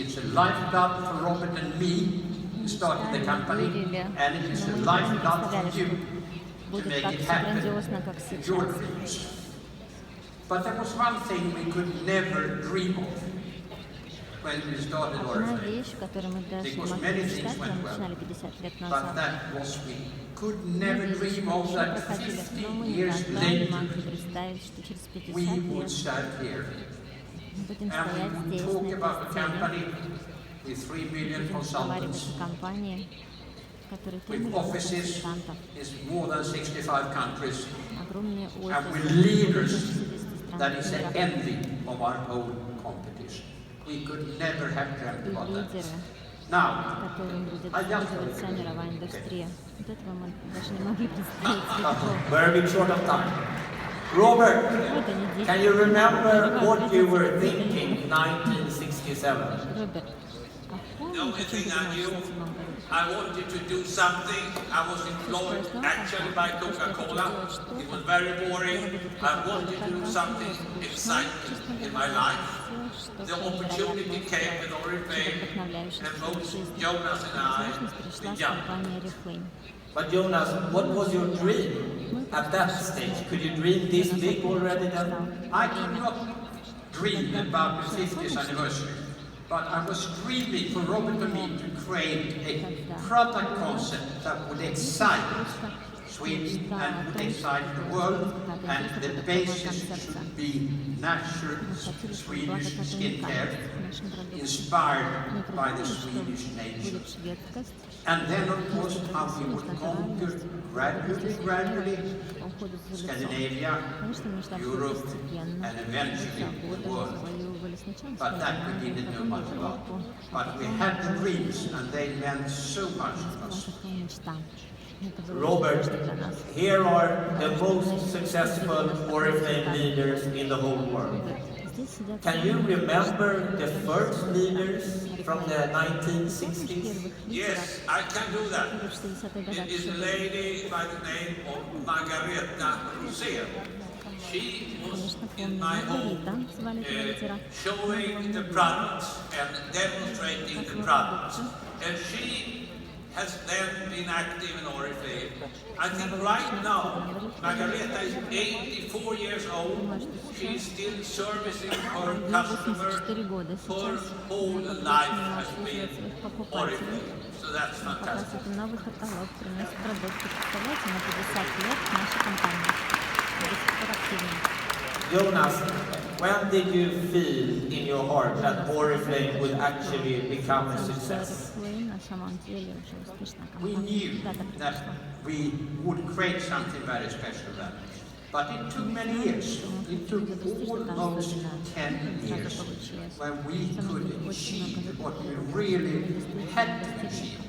It's a lifeblood for Robert and me who started the company, and it is a lifeblood for you to make it happen in your dreams. But there was one thing we could never dream of when we started Oriflame. Because many things went well, but that was we could never dream of that 50 years later we would stand here. And we would talk about a company with 3 million consultants, with offices in more than 65 countries, and with leaders that is the envy of our own competition. We could never have dreamt about that. Now, I just very big short of time. Robert, can you remember what you were thinking in 1967? The only thing I knew, I wanted to do something. I was employed actually by Coca-Cola. It was very boring. I wanted to do something exciting in my life. The opportunity came with Oriflame, and both Jonas and I, we jumped. But Jonas, what was your dream at that stage? Could you dream this big already then? I could not dream about the 50th anniversary. But I was dreaming for Robert and me to create a product concept that would excite Sweden and would excite the world, and the basis should be natural Swedish skincare, inspired by the Swedish nature. And then, of course, how we would conquer gradually Scandinavia, Europe, and eventually the world. But that we didn't know much about. But we had the dreams, and they meant so much to us. Robert, here are the most successful Oriflame leaders in the whole world. Can you remember the first leaders from the 1960s? Yes, I can do that. It is a lady by the name of Margareta Rosén. She was in my home showing the products and demonstrating the products. And she has then been active in Oriflame. I think right now, Margareta is 84 years old. She is still servicing her customer. Her whole life has been Oriflame. So that's fantastic. Jonas, when did you feel in your heart that Oriflame would actually become a success? We knew that we would create something very special then. But it took many years. It took almost 10 years when we could achieve what we really had to achieve.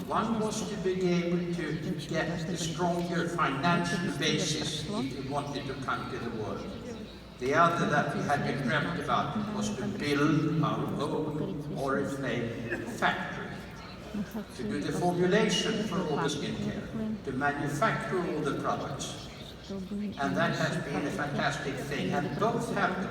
One was to be able to get a stronger financial basis if we wanted to conquer the world. The other that we had been dreamt about was to build our own Oriflame factory, to do the formulation for all the skincare, to manufacture all the products. And that has been a fantastic thing. And both happened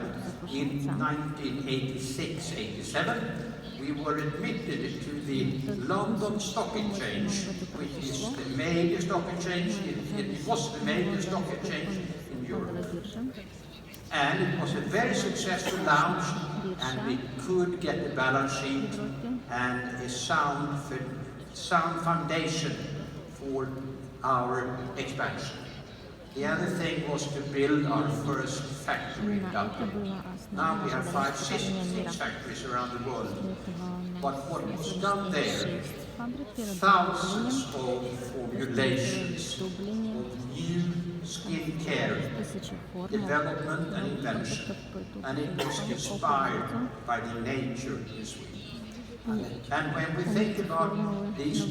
in 1986-87. We were admitted to the London Stock Exchange, which is the major stock exchange. It was the major stock exchange in Europe. And it was a very successful launch, and we could get a balance sheet and a sound foundation for our expansion. The other thing was to build our first factory in Dublin. Now we have 5-6 factories around the world. But what was done there, thousands of formulations of new skincare development and invention, and it was inspired by the nature in Sweden. And when we think about these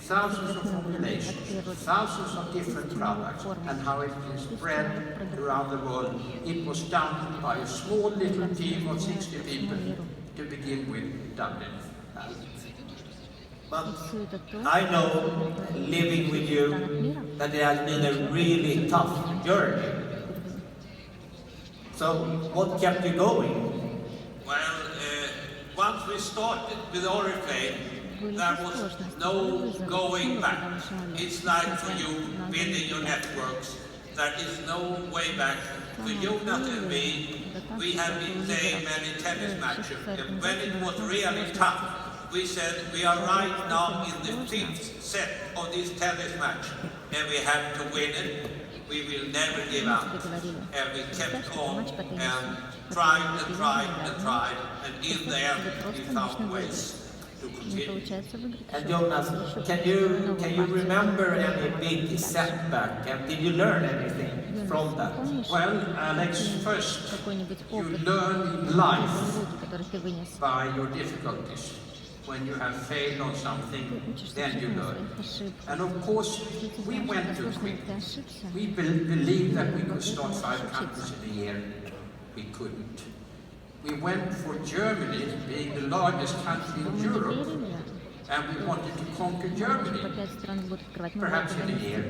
thousands of formulations, thousands of different products, and how it is spread around the world, it was done by a small little team of 60 people to begin with Dublin. But I know, living with you, that it has been a really tough journey. So, what kept you going? Well, one we started with Oriflame, there was no going back. It's like for you building your networks, there is no way back. For Jonas and me, we have been playing many tennis matches, and when it was really tough, we said we are right now in the 5th set of this tennis match, and we have to win it. We will never give up. And we kept on and tried and tried and tried, and in the end we found ways to continue. And Jonas, can you remember any big setback, and did you learn anything from that? Well, Alex, first you learn in life by your difficulties. When you have failed on something, then you learn. And of course, we went too quick. We believed that we could start 5 countries in a year. We couldn't. We went for Germany, being the largest country in Europe, and we wanted to conquer Germany. Perhaps in a year,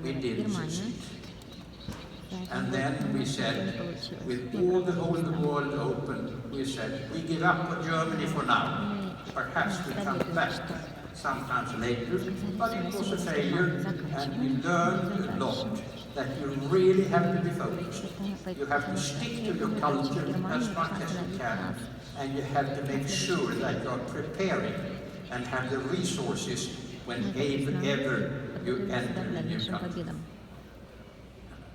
we didn't succeed. And then we said, with all the whole world open, we said, we give up on Germany for now. Perhaps we come back sometimes later, but it was a failure, and we learned a lot, that you really have to be focused. You have to stick to your culture as much as you can, and you have to make sure that you are preparing and have the resources whenever you enter a new country.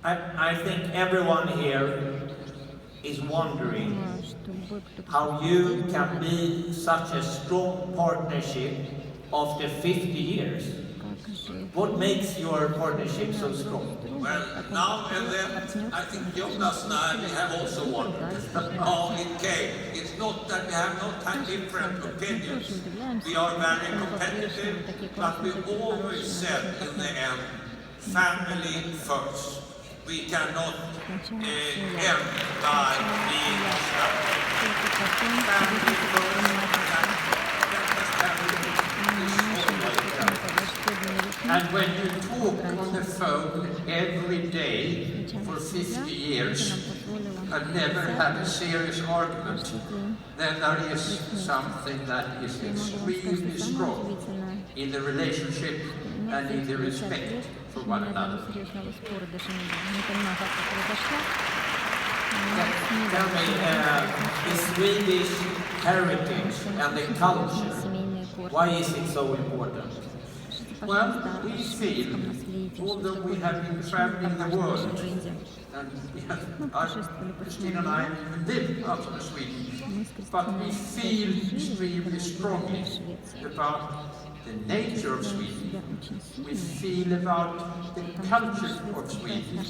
I think everyone here is wondering how you can be such a strong partnership after 50 years. What makes your partnership so strong? Well, now and then, I think Jonas and I, we have also wondered how it came. It's not that we have not different opinions. We are very competitive, but we always said in the end, family first. We cannot end by being stuck. Family first, and when you talk on the phone every day for 50 years and never have a serious argument, then there is something that is extremely strong in the relationship and in the respect for one another. Tell me, the Swedish heritage and the culture, why is it so important? Well, we feel, although we have been traveling the world, and Christina and I live outside of Sweden, but we feel extremely strongly about the nature of Sweden. We feel about the culture of Sweden.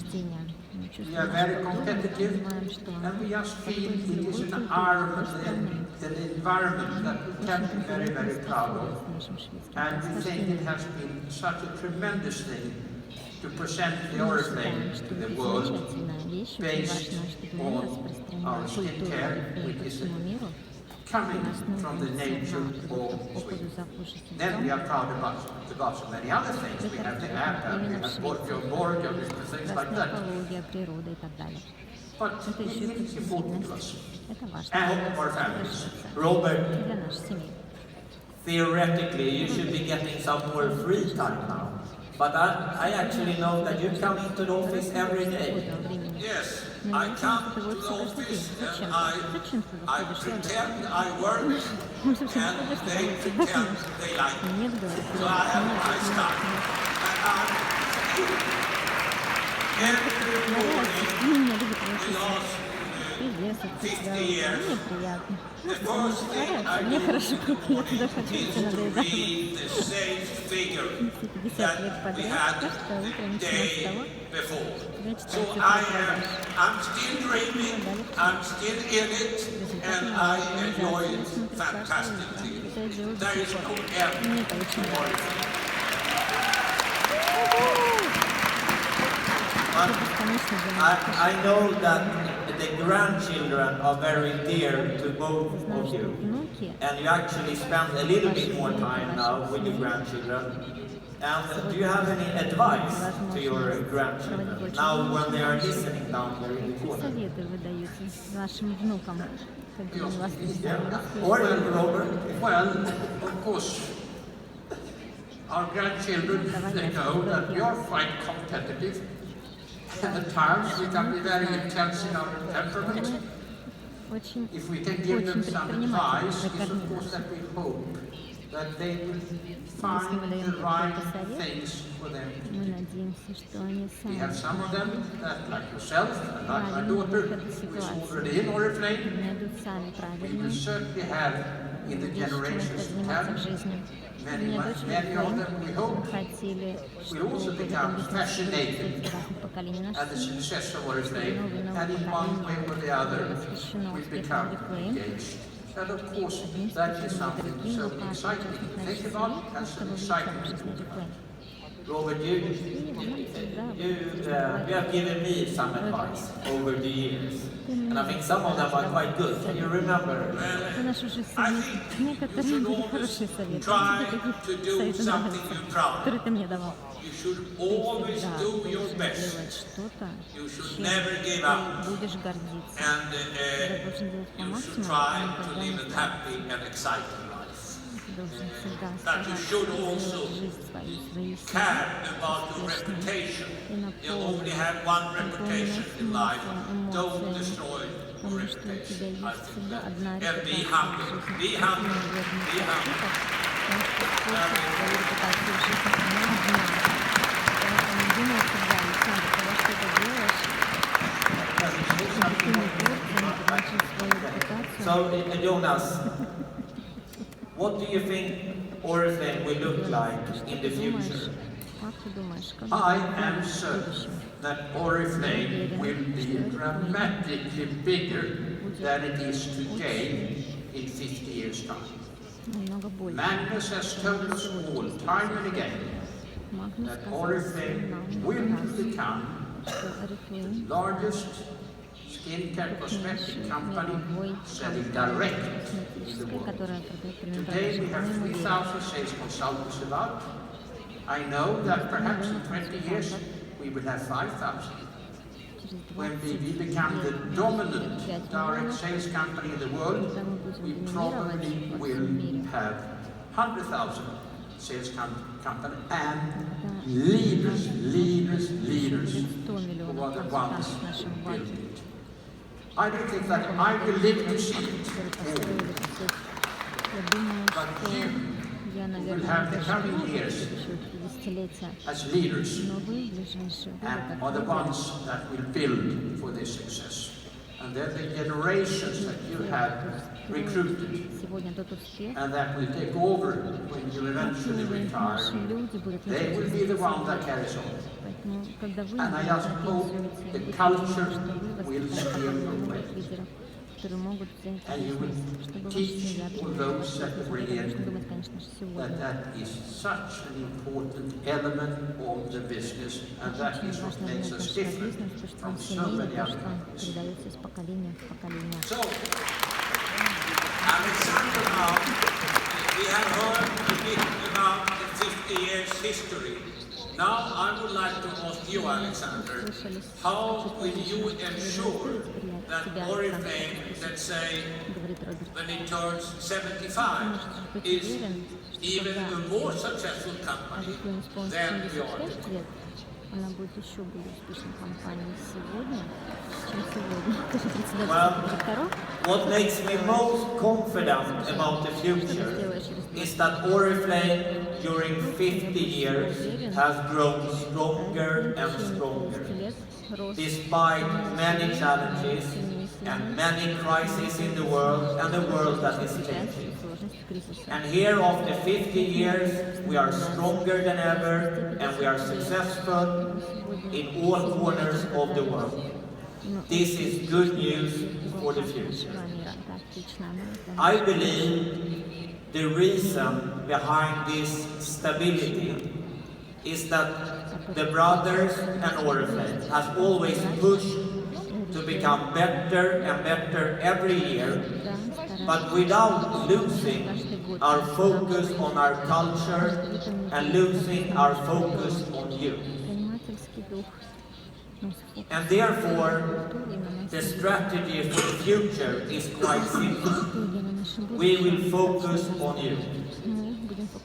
We are very competitive, and we just feel it is an environment that we can be very, very proud of. And we think it has been such a tremendous thing to present the Oriflame to the world based on our skincare, which is coming from the nature of Sweden. Then we are proud about so many other things. We have the app, and we have Borg, and things like that. But it's important to us and our families. Robert, theoretically you should be getting some more free time now. But I actually know that you come into the office every day. yes, I come to the office and I pretend I work and they pretend they like me. So I have a nice time. And every morning we last 50 years. The first thing I do is to read the same figure that we had the day before. So I'm still dreaming, I'm still in it, and I enjoy it fantastically. There is no end to worry. I know that the grandchildren are very dear to both of you, and you actually spend a little bit more time now with your grandchildren. And do you have any advice to your grandchildren now when they are listening down there in the corner? Or Robert. Well, of course, our grandchildren, they know that we are quite competitive. And at times we can be very intense in our temperament. If we can give them some advice, it's of course that we hope that they will find the right things for them to do. We have some of them that, like yourself, and like my daughter, who is already in Oriflame, we will certainly have in the generations to come. Many of them, we hope, will also become fascinated at the success of Oriflame, and in one way or the other will become engaged. And of course, that is something so exciting to think about. That's an exciting thing. Robert, you have given me some advice over the years, and I think some of them are quite good. Can you remember? I think you should always try to do something you're proud of. You should always do your best. You should never give up. And you should try to live a happy and exciting life. But you should also care about your reputation. You only have one reputation in life. Don't destroy your reputation. I think that. And be humble. Be humble. Be So, Jonas, what do you think Oriflame will look like in the future? I am certain that Oriflame will be dramatically bigger than it is today in 50 years' time. Magnus has told us all, time and again, that Oriflame will become the largest skincare cosmetic company selling direct in the world. Today we have 3,000 sales consultants about. I know that perhaps in 20 years we will have 5,000. When we become the dominant direct sales company in the world, we probably will have 100,000 sales company and leaders who are the ones who build it. I don't think that I will live to see it all, but you will have the coming years as leaders and are the ones that will build for this success. And then the generations that you have recruited and that will take over when you eventually retire, they will be the one that carries on. And I just hope the culture will steer your way. And you will teach all those that bring in that is such an important element of the business, and that is what makes us different from so many other companies. So, Alexander, now, we have heard a bit about the 50 years history. Now I would like to ask you, Alexander, how will you ensure that Oriflame, let's say, when it turns 75, is even a more successful company than we are today? Well, what makes me most confident about the future is that Oriflame during 50 years has grown stronger and stronger, despite many challenges and many crises in the world and the world that is changing. And here after 50 years, we are stronger than ever and we are successful in all corners of the world. This is good news for the future. I believe the reason behind this stability is that the brothers and Oriflame has always pushed to become better and better every year, but without losing our focus on our culture and losing our focus on you. And therefore, the strategy for the future is quite simple. We will focus on you.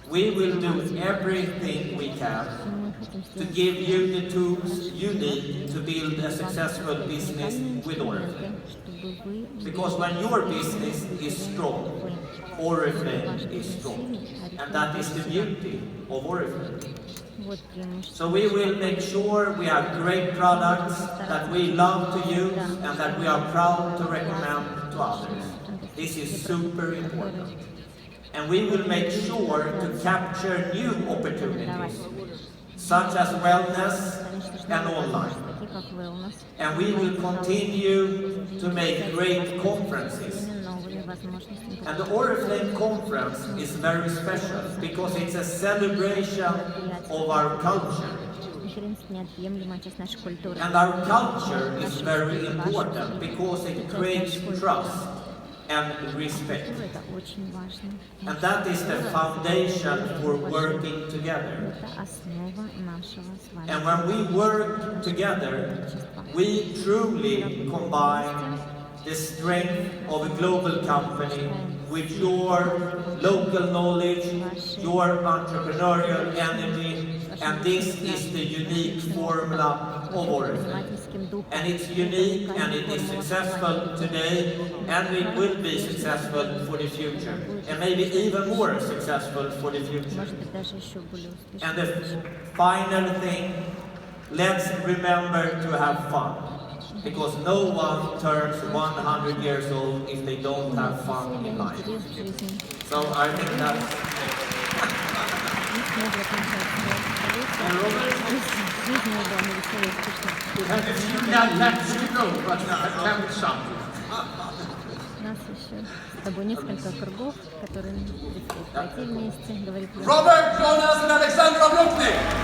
We will do everything we can to give you the tools you need to build a successful business with Oriflame. Because when your business is strong, Oriflame is strong. And that is the beauty of Oriflame. So we will make sure we have great products that we love to use and that we are proud to recommend to others. This is super important. And we will make sure to capture new opportunities, such as wellness and online. And we will continue to make great conferences. And the Oriflame conference is very special because it's a celebration of our culture. And our culture is very important because it creates trust and respect. And that is the foundation for working together. And when we work together, we truly combine the strength of a global company with your local knowledge, your entrepreneurial energy, and this is the unique formula of Oriflame. And it's unique and it is successful today and it will be successful for the future. And maybe even more successful for the future. And the final thing, let's remember to have fun. Because no one turns 100 years old if they don't have fun in life. So I think that's... We have a few laps to go, but attempt something. У нас еще с тобой несколько кругов, которые предстоит пройти вместе, говорит Юлия. Robert, Jonas and Alexander Аф Йокников!